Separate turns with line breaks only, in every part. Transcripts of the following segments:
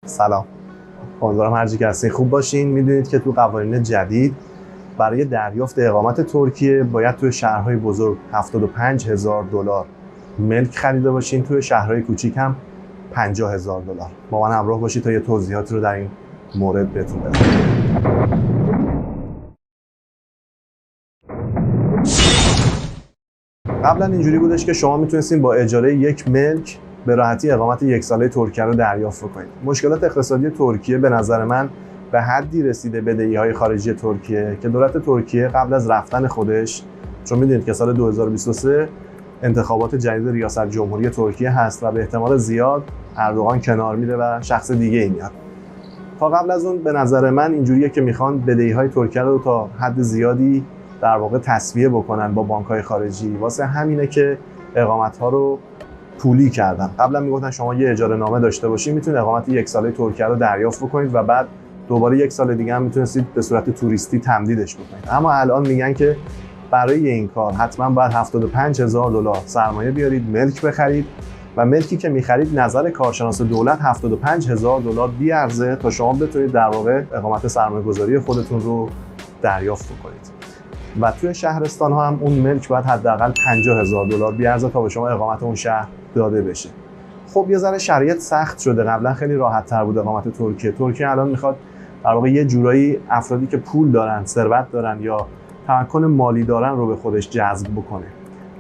سلام، امیدوارم هر جا که هستین خوب باشین. میدونید که تو قوانین جدید برای دریافت اقامت ترکیه باید توی شهرهای بزرگ 75,000 دلار ملک خریده باشین، توی شهرهای کوچیک هم 50,000 دلار. با من همراه باشید تا یه توضیحاتی رو در این مورد بهتون بدم. قبلا اینجوری بودش که شما میتونستین با اجاره یک ملک به راحتی اقامت یک ساله ترکیه رو دریافت کنید. مشکلات اقتصادی ترکیه به نظر من به حدی رسیده، بدهی‌های خارجی ترکیه، که دولت ترکیه قبل از رفتن خودش، چون میدونید که سال 2023 انتخابات جدید ریاست جمهوری ترکیه هست و به احتمال زیاد اردوغان کنار میره و شخص دیگه ای میاد. تا قبل از اون به نظر من اینجوریه که میخوان بدهی‌های ترکیه رو تا حد زیادی در واقع تسویه بکنن با بانک‌های خارجی. واسه همینه که اقامت‌ها رو پولی کردن. قبلا میگفتن شما یه اجاره نامه داشته باشید میتونید اقامت یک ساله ترکیه رو دریافت بکنید و بعد دوباره یک سال دیگه هم میتونستید به صورت توریستی تمدیدش بکنید. اما الان میگن که برای این کار حتما باید 75,000 دلار سرمایه بیارید، ملک بخرید و ملکی که میخرید نظر کارشناس دولت 75,000 دلار بیارزه تا شما بتونید در واقع اقامت سرمایه‌گذاری خودتون رو دریافت بکنید. و توی شهرستان ها هم اون ملک باید حداقل 50,000 دلار بیارزه تا به شما اقامت اون شهر داده بشه. خب یه ذره شرایط سخت شده. قبلا خیلی راحت تر بود اقامت ترکیه. ترکیه الان میخواد در واقع یه جورایی افرادی که پول دارن، ثروت دارن یا تمکن مالی دارن رو به خودش جذب بکنه.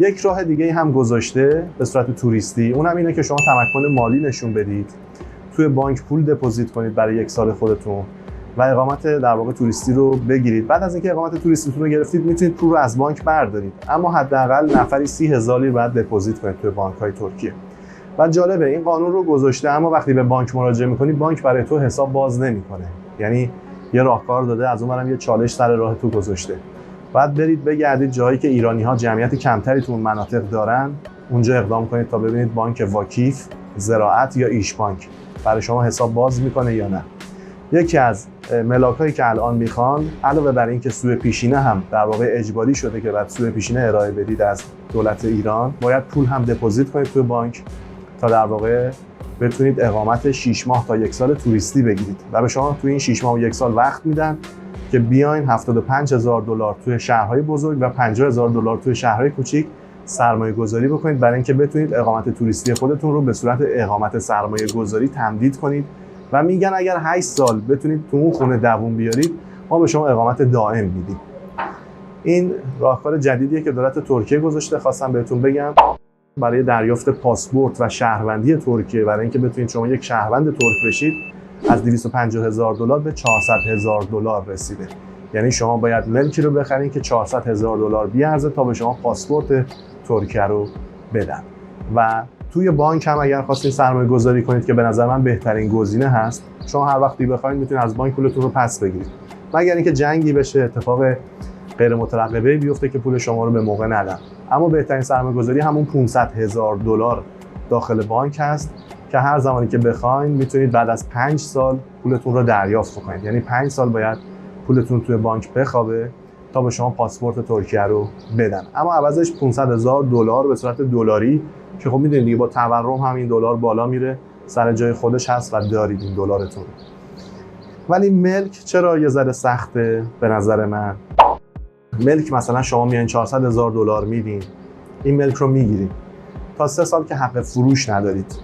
یک راه دیگه هم گذاشته به صورت توریستی، اونم اینه که شما تمکن مالی نشون بدید، توی بانک پول دپوزیت کنید برای یک سال خودتون و اقامت در واقع توریستی رو بگیرید. بعد از اینکه اقامت توریستیتون رو گرفتید میتونید پول رو از بانک بردارید، اما حداقل نفری 30,000 لیره باید دپوزیت کنید توی بانک‌های ترکیه. و جالبه این قانون رو گذاشته، اما وقتی به بانک مراجعه می‌کنی بانک برای تو حساب باز نمی‌کنه. یعنی یه راهکار داده، از اونورم یه چالش سر راه تو گذاشته. بعد برید بگردید جایی که ایرانی‌ها جمعیت کمتری تو اون مناطق دارن، اونجا اقدام کنید تا ببینید بانک واکیف، زراعت یا ایش بانک برای شما حساب باز می‌کنه یا نه. یکی از ملاکایی که الان میخوان، علاوه بر اینکه سوء پیشینه هم در واقع اجباری شده که بعد سوء پیشینه ارائه بدید از دولت ایران، باید پول هم دپوزیت کنید توی بانک تا در واقع بتونید اقامت 6 ماه تا 1 سال توریستی بگیرید و به شما توی این 6 ماه و 1 سال وقت میدن که بیاین 75,000 دلار توی شهرهای بزرگ و 50,000 دلار توی شهرهای کوچیک سرمایه گذاری بکنید برای اینکه بتونید اقامت توریستی خودتون رو به صورت اقامت سرمایه گذاری تمدید کنید. و میگن اگر 8 سال بتونید تو اون خونه دووم بیارید، ما به شما اقامت دائم میدیم. این راهکار جدیدیه که دولت ترکیه گذاشته. خواستم بهتون بگم برای دریافت پاسپورت و شهروندی ترکیه، برای اینکه بتونید شما یک شهروند ترک بشید، از 250,000 دلار به 400,000 دلار رسیده. یعنی شما باید ملکی رو بخرید که 400,000 دلار بیارزه تا به شما پاسپورت ترکیه رو بدن. و توی بانک هم اگر خواستین سرمایه گذاری کنید که به نظر من بهترین گزینه هست، شما هر وقتی بخواید میتونید از بانک پولتون رو پس بگیرید، مگر اینکه جنگی بشه، اتفاق غیر مترقبه بیفته که پول شما رو به موقع ندن. اما بهترین سرمایه گذاری همون 500,000 دلار داخل بانک هست که هر زمانی که بخواید میتونید بعد از 5 سال پولتون رو دریافت کنید. یعنی 5 سال باید پولتون توی بانک بخوابه تا به شما پاسپورت ترکیه رو بدن، اما عوضش 500,000 دلار به صورت دلاری که خب میدونید دیگه با تورم هم این دلار بالا میره، سر جای خودش هست و دارید این دلارتون. ولی ملک چرا یه ذره سخته به نظر من؟ ملک مثلا شما میان 400,000 دلار میدین، این ملک رو میگیرید تا 3 سال که حق فروش ندارید،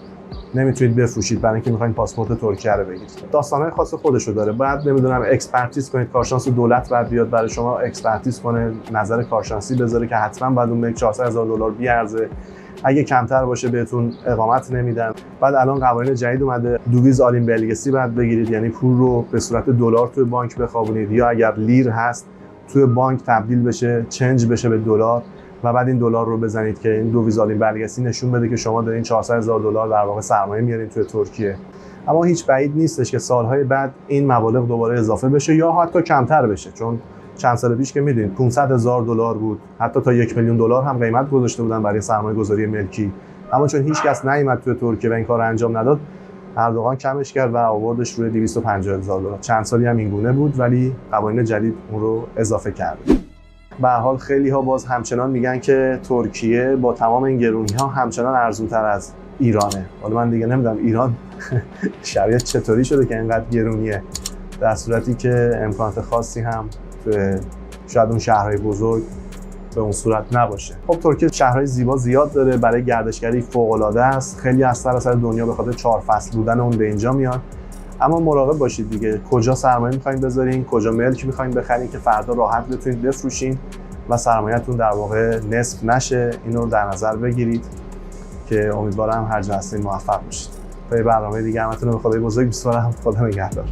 نمیتونید بفروشید برای اینکه میخواین پاسپورت ترکیه رو بگیرید. داستانهای خاص خودشو داره. بعد نمیدونم اکسپرتیز کنید، کارشناس دولت بعد بیاد برای شما اکسپرتیز کنه، نظر کارشناسی بذاره که حتما بعد اون ملک 400,000 دلار بیارزه. اگه کمتر باشه بهتون اقامت نمیدن. بعد الان قوانین جدید اومده، دویز آلین بلگسی بعد بگیرید، یعنی پول رو به صورت دلار توی بانک بخوابونید، یا اگر لیر هست توی بانک تبدیل بشه، چنج بشه به دلار و بعد این دلار رو بزنید که این دویز آلین بلگسی نشون بده که شما دارین 400,000 دلار در واقع سرمایه میارین توی ترکیه. اما هیچ بعید نیستش که سالهای بعد این مبالغ دوباره اضافه بشه یا حتی کمتر بشه، چون چند سال پیش که میدونید 500,000 دلار بود، حتی تا 1,000,000 دلار هم قیمت گذاشته بودن برای سرمایه گذاری ملکی. اما چون هیچ کس نیامد توی ترکیه و این کار رو انجام نداد، اردوغان کمش کرد و آوردش روی 250,000 دلار. چند سالی هم این گونه بود ولی قوانین جدید اون رو اضافه کرد. به هر حال خیلی ها باز همچنان میگن که ترکیه با تمام این گرونی ها همچنان ارزان‌تر از ایرانه. حالا من دیگه نمیدونم ایران شرایط چطوری شده که اینقدر گرونیه، در صورتی که امکانات خاصی هم تو شاید اون شهرهای بزرگ به اون صورت نباشه. خب ترکیه شهرهای زیبا زیاد داره، برای گردشگری فوق‌العاده است. خیلی از سراسر دنیا به خاطر 4 فصل بودن اون به اینجا میان. اما مراقب باشید دیگه، کجا سرمایه می‌خواید بذارین، کجا ملک می‌خواید بخرین که فردا راحت بتونید بفروشین و سرمایه‌تون در واقع نصف نشه. اینو رو در نظر بگیرید که امیدوارم هر جا هستین موفق باشید. تا برنامه دیگه همتون رو به خدای بزرگ می‌سپارم. خدا نگهدار.